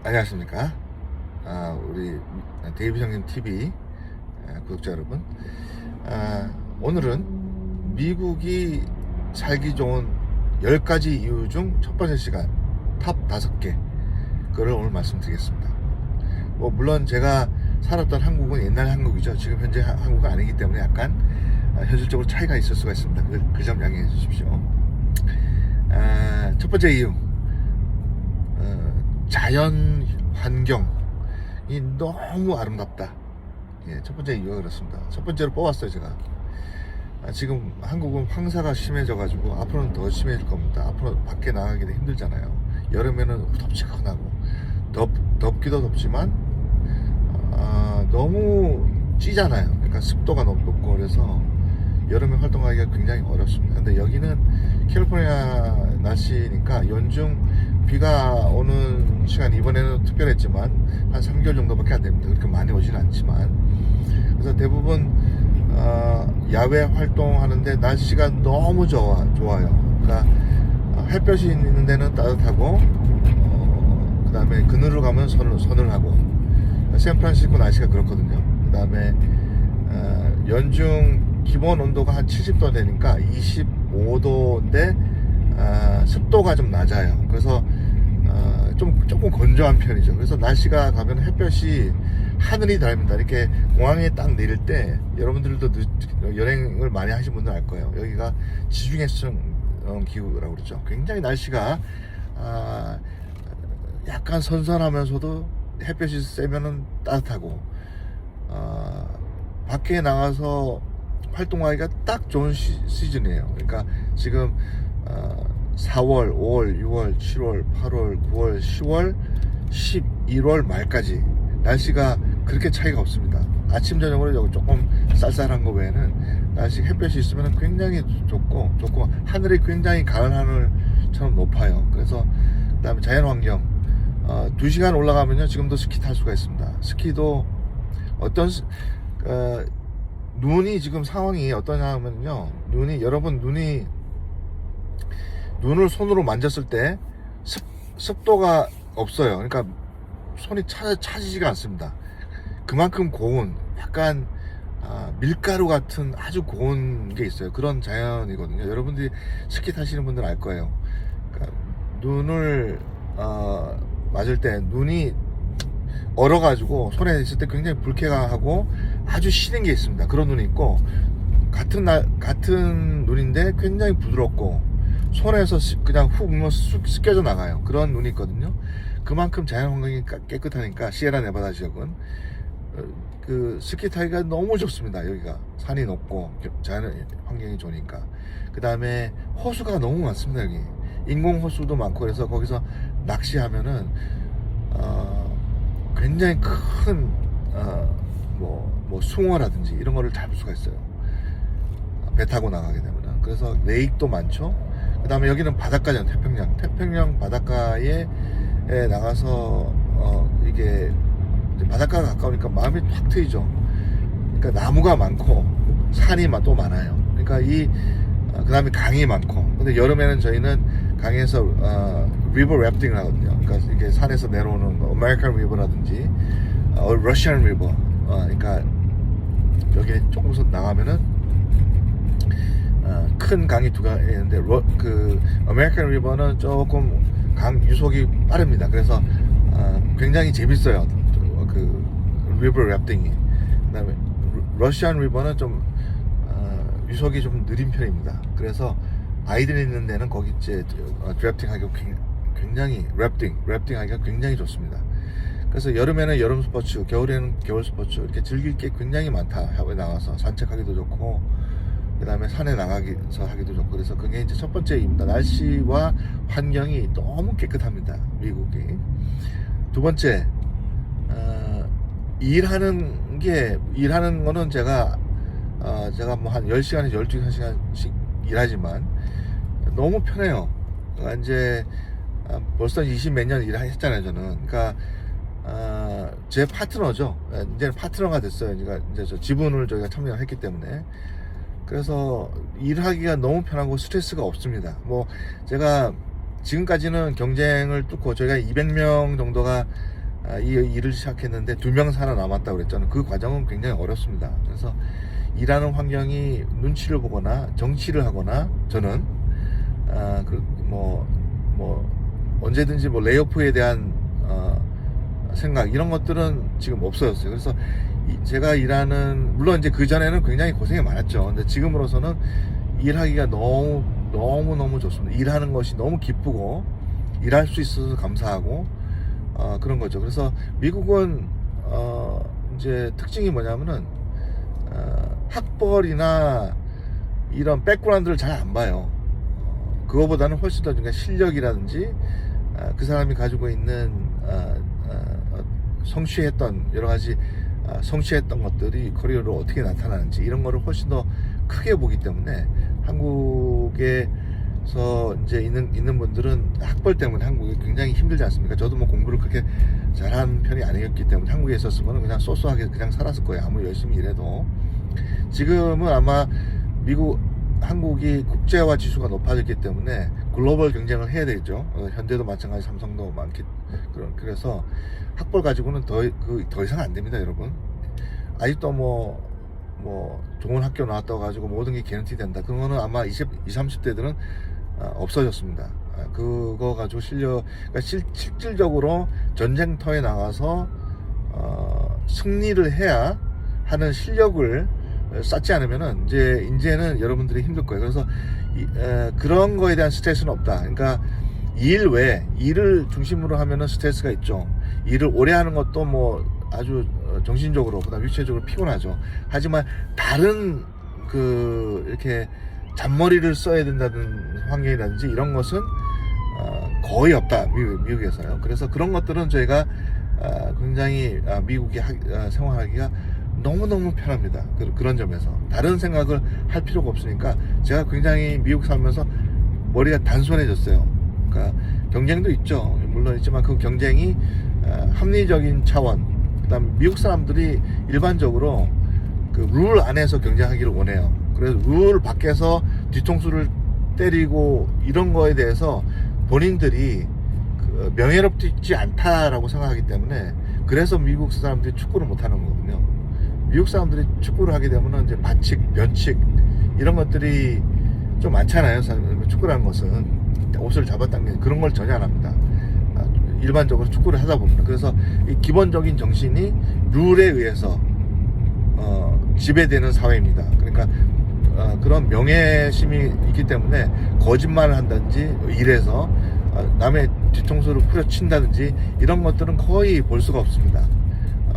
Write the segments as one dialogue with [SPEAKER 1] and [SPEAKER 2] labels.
[SPEAKER 1] 안녕하십니까. 우리 데이비 형님 TV 구독자 여러분. 오늘은 미국이 살기 좋은 10가지 이유 중 첫 번째 시간 탑 5개 그걸 오늘 말씀드리겠습니다. 물론 제가 살았던 한국은 옛날 한국이죠. 지금 현재 한국은 아니기 때문에 약간 현실적으로 차이가 있을 수가 있습니다. 그 점 양해해 주십시오. 첫 번째 이유, 자연 환경이 너무 아름답다. 첫 번째 이유가 그렇습니다. 첫 번째로 뽑았어요, 제가. 지금 한국은 황사가 심해져가지고 앞으로는 더 심해질 겁니다. 앞으로 밖에 나가기도 힘들잖아요. 여름에는 덥지근하고 덥기도 덥지만 너무 찌잖아요. 그러니까 습도가 너무 높고 그래서 여름에 활동하기가 굉장히 어렵습니다. 근데 여기는 캘리포니아 날씨니까 연중 비가 오는 시간 이번에는 특별했지만 한 3개월 정도밖에 안 됩니다. 그렇게 많이 오지는 않지만 그래서 대부분 야외 활동하는데 날씨가 너무 좋아요. 그러니까 햇볕이 있는 데는 따뜻하고 그 다음에 그늘로 가면 서늘하고 샌프란시스코 날씨가 그렇거든요. 그 다음에 연중 기본 온도가 한 70도 되니까 25도인데 습도가 좀 낮아요. 그래서 조금 건조한 편이죠. 그래서 날씨가 가면 햇볕이 하늘이 닮는다. 이렇게 공항에 딱 내릴 때 여러분들도 여행을 많이 하신 분들 알 거예요. 여기가 지중해성 기후라고 그러죠. 굉장히 날씨가 약간 선선하면서도 햇볕이 세면은 따뜻하고 밖에 나가서 활동하기가 딱 좋은 시즌이에요. 그러니까 지금 4월, 5월, 6월, 7월, 8월, 9월, 10월, 11월 말까지 날씨가 그렇게 차이가 없습니다. 아침 저녁으로 조금 쌀쌀한 거 외에는 날씨 햇볕이 있으면 굉장히 좋고 하늘이 굉장히 가을 하늘처럼 높아요. 그래서 그다음에 자연 환경 2시간 올라가면요 지금도 스키 탈 수가 있습니다. 스키도 눈이 지금 상황이 어떠냐 하면요, 여러분 눈을 손으로 만졌을 때 습도가 없어요. 그러니까 손이 차지지가 않습니다. 그만큼 고운 약간 밀가루 같은 아주 고운 게 있어요. 그런 자연이거든요. 여러분들이 스키 타시는 분들 알 거예요. 그러니까 눈을 맞을 때 눈이 얼어가지고 손에 있을 때 굉장히 불쾌하고 아주 시린 게 있습니다. 그런 눈이 있고 같은 눈인데 굉장히 부드럽고 손에서 그냥 훅 씻겨져 나가요. 그런 눈이 있거든요. 그만큼 자연 환경이 깨끗하니까 시에라 네바다 지역은 그 스키 타기가 너무 좋습니다. 여기가 산이 높고 자연 환경이 좋으니까. 그 다음에 호수가 너무 많습니다. 여기 인공 호수도 많고 그래서 거기서 낚시하면은 굉장히 큰 숭어라든지 이런 거를 잡을 수가 있어요. 배 타고 나가게 되면. 그래서 레이크도 많죠. 그 다음에 여기는 바닷가잖아요. 태평양 바닷가에 나가서 이게 바닷가가 가까우니까 마음이 확 트이죠. 그러니까 나무가 많고 산이 또 많아요. 그러니까 그 다음에 강이 많고. 근데 여름에는 저희는 강에서 리버 래프팅을 하거든요. 그러니까 이게 산에서 내려오는 아메리칸 리버라든지 러시안 리버. 그러니까 여기 조금 더 나가면은 큰 강이 두 가지 있는데 그 아메리칸 리버는 조금 강 유속이 빠릅니다. 그래서 굉장히 재밌어요. 그 리버 래프팅이. 그다음에 러시안 리버는 좀 유속이 좀 느린 편입니다. 그래서 아이들이 있는 데는 거기 이제 드래프팅 하기가 굉장히 래프팅 하기가 굉장히 좋습니다. 그래서 여름에는 여름 스포츠, 겨울에는 겨울 스포츠 이렇게 즐길 게 굉장히 많다. 야외 나가서 산책하기도 좋고 그 다음에 산에 나가서 하기도 좋고 그래서 그게 이제 첫 번째입니다. 날씨와 환경이 너무 깨끗합니다. 미국이. 두 번째, 일하는 거는 제가 뭐 한 10시간에서 12시간씩 일하지만 너무 편해요. 그러니까 이제 벌써 20몇 년 일했잖아요, 저는. 그러니까 제 파트너죠. 이제는 파트너가 됐어요. 그러니까 이제 저 지분을 저희가 참여했기 때문에. 그래서 일하기가 너무 편하고 스트레스가 없습니다. 제가 지금까지는 경쟁을 뚫고 저희가 200명 정도가 이 일을 시작했는데 2명 살아남았다고 그랬잖아요. 그 과정은 굉장히 어렵습니다. 그래서 일하는 환경이 눈치를 보거나 정치를 하거나 저는 언제든지 뭐 레이오프에 대한 생각 이런 것들은 지금 없어졌어요. 그래서 제가 일하는 물론 이제 그 전에는 굉장히 고생이 많았죠. 근데 지금으로서는 일하기가 너무 좋습니다. 일하는 것이 너무 기쁘고 일할 수 있어서 감사하고 그런 거죠. 그래서 미국은 이제 특징이 뭐냐면은 학벌이나 이런 백그라운드를 잘 안 봐요. 그거보다는 훨씬 더 실력이라든지 그 사람이 가지고 있는 성취했던 여러 가지 성취했던 것들이 커리어로 어떻게 나타나는지 이런 거를 훨씬 더 크게 보기 때문에 한국에서 이제 있는 분들은 학벌 때문에 한국이 굉장히 힘들지 않습니까? 저도 뭐 공부를 그렇게 잘하는 편이 아니었기 때문에 한국에 있었으면 그냥 쏘쏘하게 그냥 살았을 거예요. 아무리 열심히 일해도. 지금은 아마 한국이 국제화 지수가 높아졌기 때문에 글로벌 경쟁을 해야 되죠. 현대도 마찬가지, 삼성도 많기 그래서 학벌 가지고는 더 이상 안 됩니다, 여러분. 아직도 뭐 좋은 학교 나왔다고 가지고 모든 게 개런티 된다. 그거는 아마 20, 30대들은 없어졌습니다. 그거 가지고 그러니까 실질적으로 전쟁터에 나가서 승리를 해야 하는 실력을 쌓지 않으면은 이제는 여러분들이 힘들 거예요. 그래서 그런 거에 대한 스트레스는 없다. 그러니까 일 외에 일을 중심으로 하면은 스트레스가 있죠. 일을 오래 하는 것도 뭐 아주 정신적으로 그다음 육체적으로 피곤하죠. 하지만 다른 이렇게 잔머리를 써야 된다는 환경이라든지 이런 것은 거의 없다, 미국에서요. 그래서 그런 것들은 저희가 굉장히 미국에 생활하기가 너무너무 편합니다. 그런 점에서 다른 생각을 할 필요가 없으니까 제가 굉장히 미국 살면서 머리가 단순해졌어요. 그러니까 경쟁도 있죠, 물론 있지만 그 경쟁이 합리적인 차원, 그다음 미국 사람들이 일반적으로 그 룰 안에서 경쟁하기를 원해요. 그래서 룰 밖에서 뒤통수를 때리고 이런 거에 대해서 본인들이 명예롭지 않다라고 생각하기 때문에 그래서 미국 사람들이 축구를 못하는 거거든요. 미국 사람들이 축구를 하게 되면 이제 반칙, 면칙 이런 것들이 좀 많잖아요. 축구라는 것은 옷을 잡아당기는 그런 걸 전혀 안 합니다. 일반적으로 축구를 하다 보면. 그래서 이 기본적인 정신이 룰에 의해서 지배되는 사회입니다. 그러니까 그런 명예심이 있기 때문에 거짓말을 한다든지 일해서 남의 뒤통수를 후려친다든지 이런 것들은 거의 볼 수가 없습니다.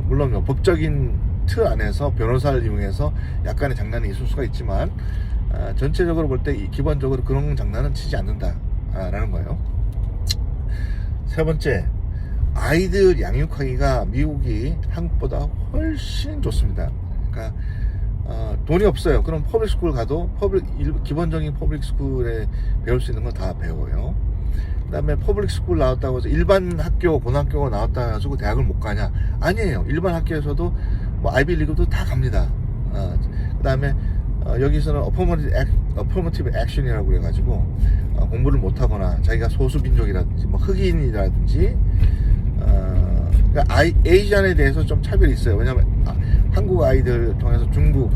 [SPEAKER 1] 물론 법적인 틀 안에서 변호사를 이용해서 약간의 장난이 있을 수가 있지만 전체적으로 볼 때 기본적으로 그런 장난은 치지 않는다라는 거예요. 세 번째, 아이들 양육하기가 미국이 한국보다 훨씬 좋습니다. 그러니까 돈이 없어요. 그럼 퍼블릭 스쿨 가도 기본적인 퍼블릭 스쿨에 배울 수 있는 건 다 배워요. 그 다음에 퍼블릭 스쿨 나왔다고 해서 일반 학교, 고등학교가 나왔다 해가지고 대학을 못 가냐? 아니에요. 일반 학교에서도 뭐 아이비리그도 다 갑니다. 그 다음에 여기서는 어퍼머티브 액션이라고 그래가지고 공부를 못하거나 자기가 소수민족이라든지 뭐 흑인이라든지 그러니까 에이시안에 대해서 좀 차별이 있어요. 왜냐하면 한국 아이들 통해서 중국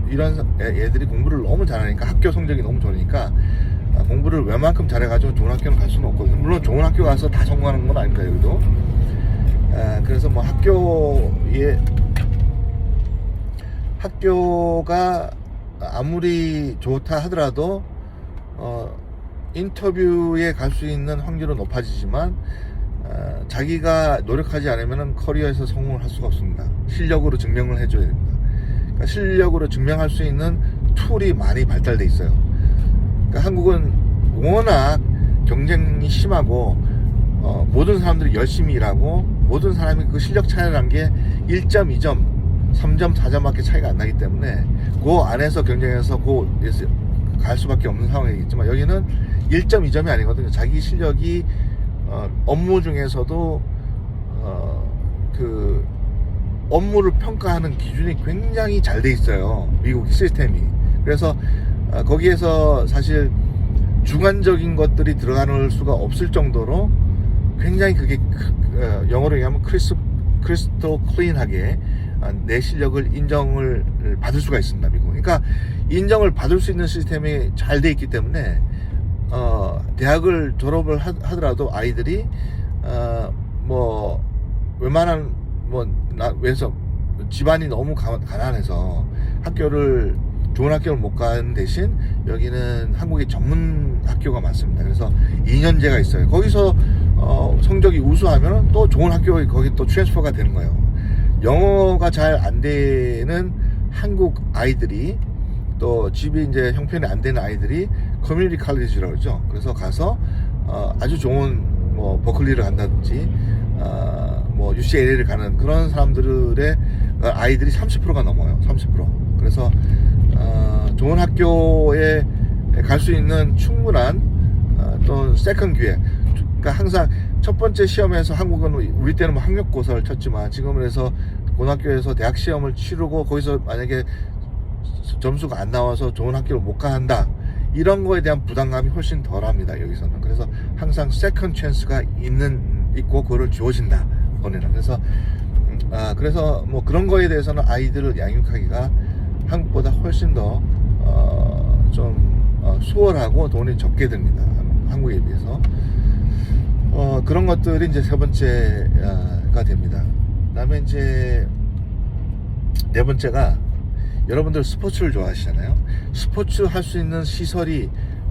[SPEAKER 1] 이런 애들이 공부를 너무 잘하니까 학교 성적이 너무 좋으니까 공부를 웬만큼 잘해가지고 좋은 학교는 갈 수는 없거든요. 물론 좋은 학교 가서 다 성공하는 건 아닐까요, 여기도. 그래서 뭐 학교가 아무리 좋다 하더라도 인터뷰에 갈 수 있는 확률은 높아지지만 자기가 노력하지 않으면 커리어에서 성공을 할 수가 없습니다. 실력으로 증명을 해줘야 됩니다. 그러니까 실력으로 증명할 수 있는 툴이 많이 발달돼 있어요. 그러니까 한국은 워낙 경쟁이 심하고 모든 사람들이 열심히 일하고 모든 사람이 그 실력 차이라는 게 1점, 2점, 3점, 4점밖에 차이가 안 나기 때문에 그 안에서 경쟁해서 갈 수밖에 없는 상황이겠지만 여기는 1점, 2점이 아니거든요. 자기 실력이 업무 중에서도 그 업무를 평가하는 기준이 굉장히 잘 돼 있어요. 미국 시스템이. 그래서 거기에서 사실 주관적인 것들이 들어가는 수가 없을 정도로 굉장히 그게 영어로 얘기하면 크리스토 클린하게 내 실력을 인정을 받을 수가 있습니다, 미국. 그러니까 인정을 받을 수 있는 시스템이 잘 돼 있기 때문에 대학을 졸업을 하더라도 아이들이 뭐 웬만한 왜서 집안이 너무 가난해서 좋은 학교를 못 가는 대신 여기는 한국의 전문 학교가 많습니다. 그래서 2년제가 있어요. 거기서 성적이 우수하면 또 좋은 학교에 거기 또 트랜스퍼가 되는 거예요. 영어가 잘 안 되는 한국 아이들이 또 집이 이제 형편이 안 되는 아이들이 커뮤니티 칼리지라고 그러죠. 그래서 가서 아주 좋은 뭐 버클리를 간다든지 뭐 UCLA를 가는 그런 사람들의 아이들이 30%가 넘어요. 30%. 그래서 좋은 학교에 갈 수 있는 충분한 또 세컨 기회. 그러니까 항상 첫 번째 시험에서 한국은 우리 때는 뭐 학력고사를 쳤지만 지금은 해서 고등학교에서 대학 시험을 치르고 거기서 만약에 점수가 안 나와서 좋은 학교를 못 가한다, 이런 거에 대한 부담감이 훨씬 덜합니다, 여기서는. 그래서 항상 세컨 찬스가 있고 그거를 주어진다, 번에는. 그래서 뭐 그런 거에 대해서는 아이들을 양육하기가 한국보다 훨씬 더 수월하고 돈이 적게 듭니다, 한국에 비해서. 그런 것들이 이제 세 번째가 됩니다. 그다음에 이제 네 번째가, 여러분들 스포츠를 좋아하시잖아요. 스포츠 할 수 있는 시설이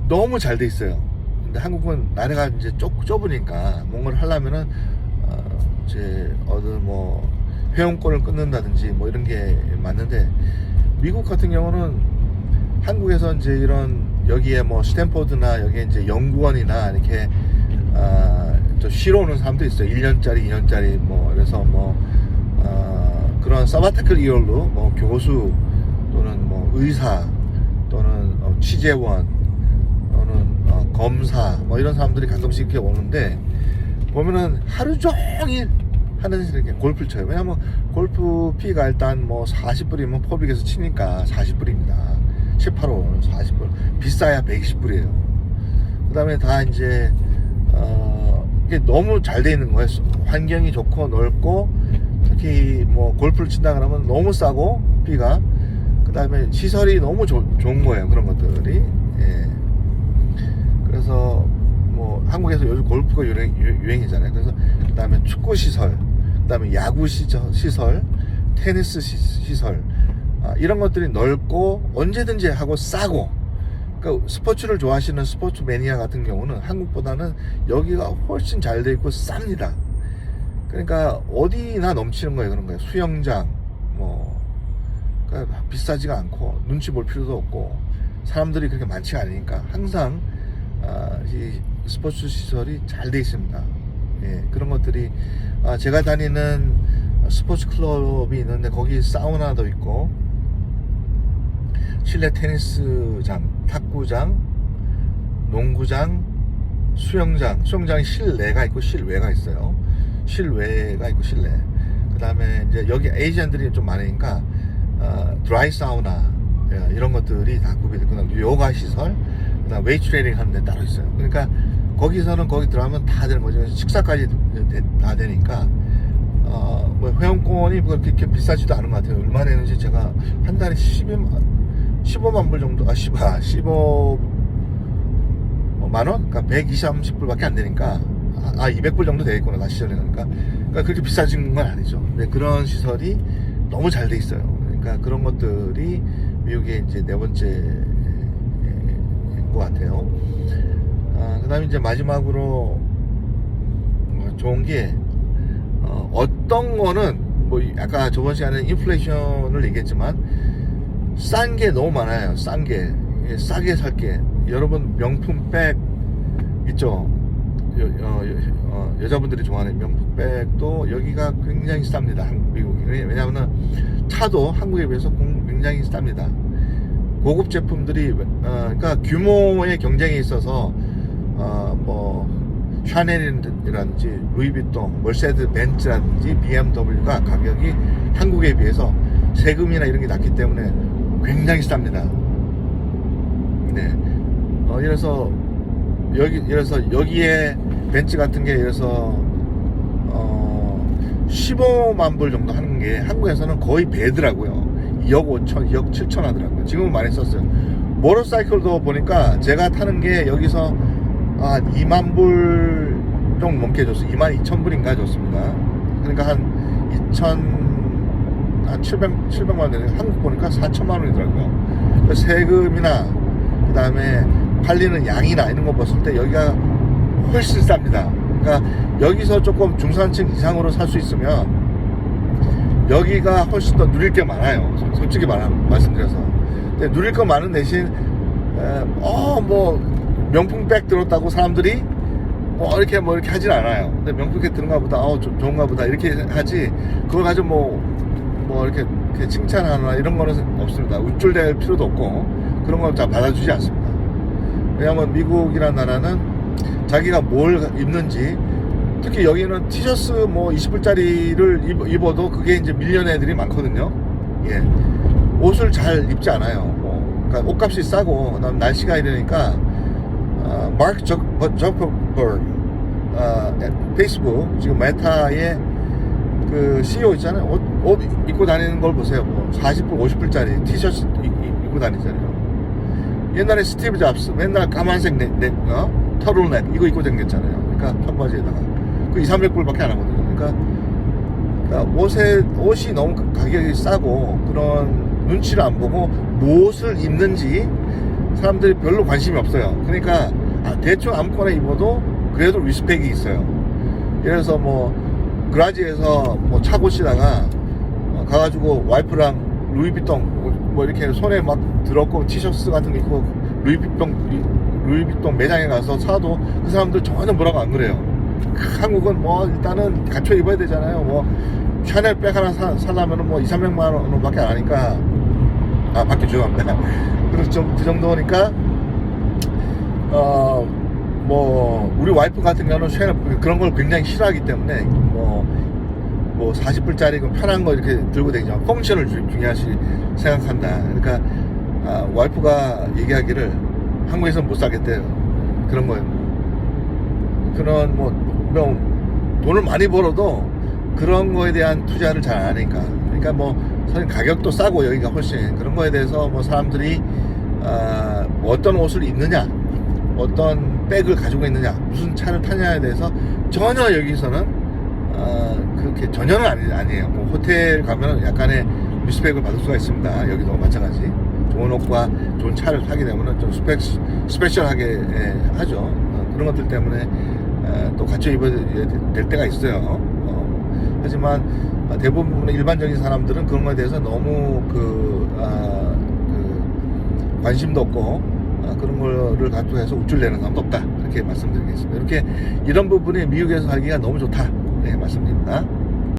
[SPEAKER 1] 너무 잘 돼 있어요. 근데 한국은 나라가 이제 좁으니까 뭔가를 하려면은 이제 뭐 회원권을 끊는다든지 뭐 이런 게 많은데, 미국 같은 경우는 한국에서 이제 여기에 뭐 스탠포드나 여기에 이제 연구원이나 이렇게 저 쉬러 오는 사람도 있어요. 1년짜리, 2년짜리 뭐. 그래서 그런 서바티컬 이열로 뭐 교수 또는 뭐 의사 또는 취재원 또는 검사 뭐 이런 사람들이 가끔씩 이렇게 오는데, 보면은 하루 종일 하는 이렇게 골프를 쳐요. 왜냐면 골프 피가 일단 뭐 40불이면 퍼빅에서 치니까 40불입니다. 18홀 40불. 비싸야 120불이에요. 그 다음에 다 이제 이게 너무 잘 돼 있는 거예요. 환경이 좋고 넓고, 특히 뭐 골프를 친다 그러면 너무 싸고 피가, 그 다음에 시설이 너무 좋은 거예요, 그런 것들이. 예. 그래서 뭐 한국에서 요즘 골프가 유행이잖아요. 그래서 그 다음에 축구 시설, 그 다음에 야구 시설, 테니스 시설, 이런 것들이 넓고 언제든지 하고 싸고. 그러니까 스포츠를 좋아하시는 스포츠 매니아 같은 경우는 한국보다는 여기가 훨씬 잘 돼 있고 쌉니다. 그러니까 어디나 넘치는 거예요, 그런 거예요. 수영장 그러니까 비싸지가 않고 눈치 볼 필요도 없고 사람들이 그렇게 많지가 않으니까 항상 이 스포츠 시설이 잘 돼 있습니다. 예, 그런 것들이 제가 다니는 스포츠 클럽이 있는데 거기 사우나도 있고 실내 테니스장, 탁구장, 농구장, 수영장이 실내가 있고 실외가 있어요. 실외가 있고 실내. 그 다음에 이제 여기 에이지안들이 좀 많으니까 드라이 사우나 이런 것들이 다 구비되고, 요가 시설, 그 다음 웨이트 트레이닝 하는 데 따로 있어요. 그러니까 거기서는 거기 들어가면 다 되는 거죠. 식사까지 다 되니까 뭐 회원권이 그렇게 비싸지도 않은 것 같아요. 얼마 내는지 제가 한 달에 15만 불 정도, 15만 원? 그러니까 120~130불밖에 안 되니까 200불 정도 되겠구나, 다 시설에. 그러니까 그렇게 비싸진 건 아니죠. 근데 그런 시설이 너무 잘 돼 있어요. 그러니까 그런 것들이 미국의 이제 네 번째인 것 같아요. 그 다음에 이제 마지막으로 좋은 게 어떤 거는 뭐 아까 저번 시간에 인플레이션을 얘기했지만 싼 게 너무 많아요. 싸게 살게. 여러분 명품 백 있죠? 여자분들이 좋아하는 명품 백도 여기가 굉장히 쌉니다, 미국이. 왜냐하면 차도 한국에 비해서 굉장히 쌉니다. 고급 제품들이 그러니까 규모의 경쟁에 있어서 뭐 샤넬이라든지 루이비통, 멀세드 벤츠라든지 BMW가 가격이 한국에 비해서 세금이나 이런 게 낮기 때문에 굉장히 쌉니다. 네. 그래서 여기에 벤츠 같은 게 그래서 15만 불 정도 하는 게 한국에서는 거의 배더라고요. 2억 5천, 2억 7천 하더라고요. 지금은 많이 썼어요. 모터사이클도 보니까 제가 타는 게 여기서 2만 불 정도 넘게 줬어요. 2만 2천 불인가 줬습니다. 그러니까 한 700만 원 되는, 한국 보니까 4천만 원이더라고요. 세금이나 그 다음에 팔리는 양이나 이런 거 봤을 때 여기가 훨씬 쌉니다. 그러니까 여기서 조금 중산층 이상으로 살 수 있으면 여기가 훨씬 더 누릴 게 많아요. 솔직히 말씀드려서. 근데 누릴 거 많은 대신 뭐 명품백 들었다고 사람들이 이렇게 하진 않아요. 근데 명품백 드는가 보다, 좋은가 보다 이렇게 하지, 그걸 가지고 이렇게 칭찬하거나 이런 거는 없습니다. 우쭐댈 필요도 없고 그런 거 잘 받아주지 않습니다. 왜냐하면 미국이라는 나라는 자기가 뭘 입는지, 특히 여기는 티셔츠 20불짜리를 입어도 그게 이제 밀려는 애들이 많거든요. 예. 옷을 잘 입지 않아요. 그러니까 옷값이 싸고, 그다음 날씨가 이러니까, 마크 저커버그, 페이스북, 지금 메타의 그 CEO 있잖아요. 옷 입고 다니는 걸 보세요. 40불, 50불짜리 티셔츠 입고 다니잖아요. 옛날에 스티브 잡스 맨날 까만색 터틀넥 이거 입고 다녔잖아요. 그러니까 청바지에다가 그 200~300불밖에 안 하거든요. 그러니까 옷이 너무 가격이 싸고 그런 눈치를 안 보고 무엇을 입는지 사람들이 별로 관심이 없어요. 그러니까 대충 아무거나 입어도 그래도 리스펙이 있어요. 예를 들어서 그라지에서 차 고치다가 가가지고 와이프랑 루이비통 이렇게 손에 막 들었고 티셔츠 같은 거 입고 루이비통 매장에 가서 사도 그 사람들 전혀 뭐라고 안 그래요. 한국은 일단은 갖춰 입어야 되잖아요. 샤넬 백 하나 사려면 200~300만 원밖에 안 하니까, 밖에 죄송합니다. 그 정도니까 우리 와이프 같은 경우는 샤넬 그런 걸 굉장히 싫어하기 때문에 40불짜리 편한 거 이렇게 들고 다니죠. 펑션을 중요시 생각한다. 그러니까 와이프가 얘기하기를 한국에서는 못 사겠대요. 그런 거예요. 그런 돈을 많이 벌어도 그런 거에 대한 투자를 잘 안 하니까. 그러니까 사실 가격도 싸고 여기가 훨씬 그런 거에 대해서 사람들이 어떤 옷을 입느냐, 어떤 백을 가지고 있느냐, 무슨 차를 타냐에 대해서 전혀 여기서는 그렇게 전혀는 아니에요. 호텔 가면 약간의 리스펙을 받을 수가 있습니다. 여기도 마찬가지. 좋은 옷과 좋은 차를 타게 되면 좀 스페셜하게 하죠. 그런 것들 때문에 또 갖춰 입어야 될 때가 있어요. 하지만 대부분의 일반적인 사람들은 그런 거에 대해서 너무 관심도 없고 그런 거를 갖고 해서 우쭐대는 사람도 없다. 이렇게 말씀드리겠습니다. 이런 부분이 미국에서 살기가 너무 좋다. 네, 말씀드립니다.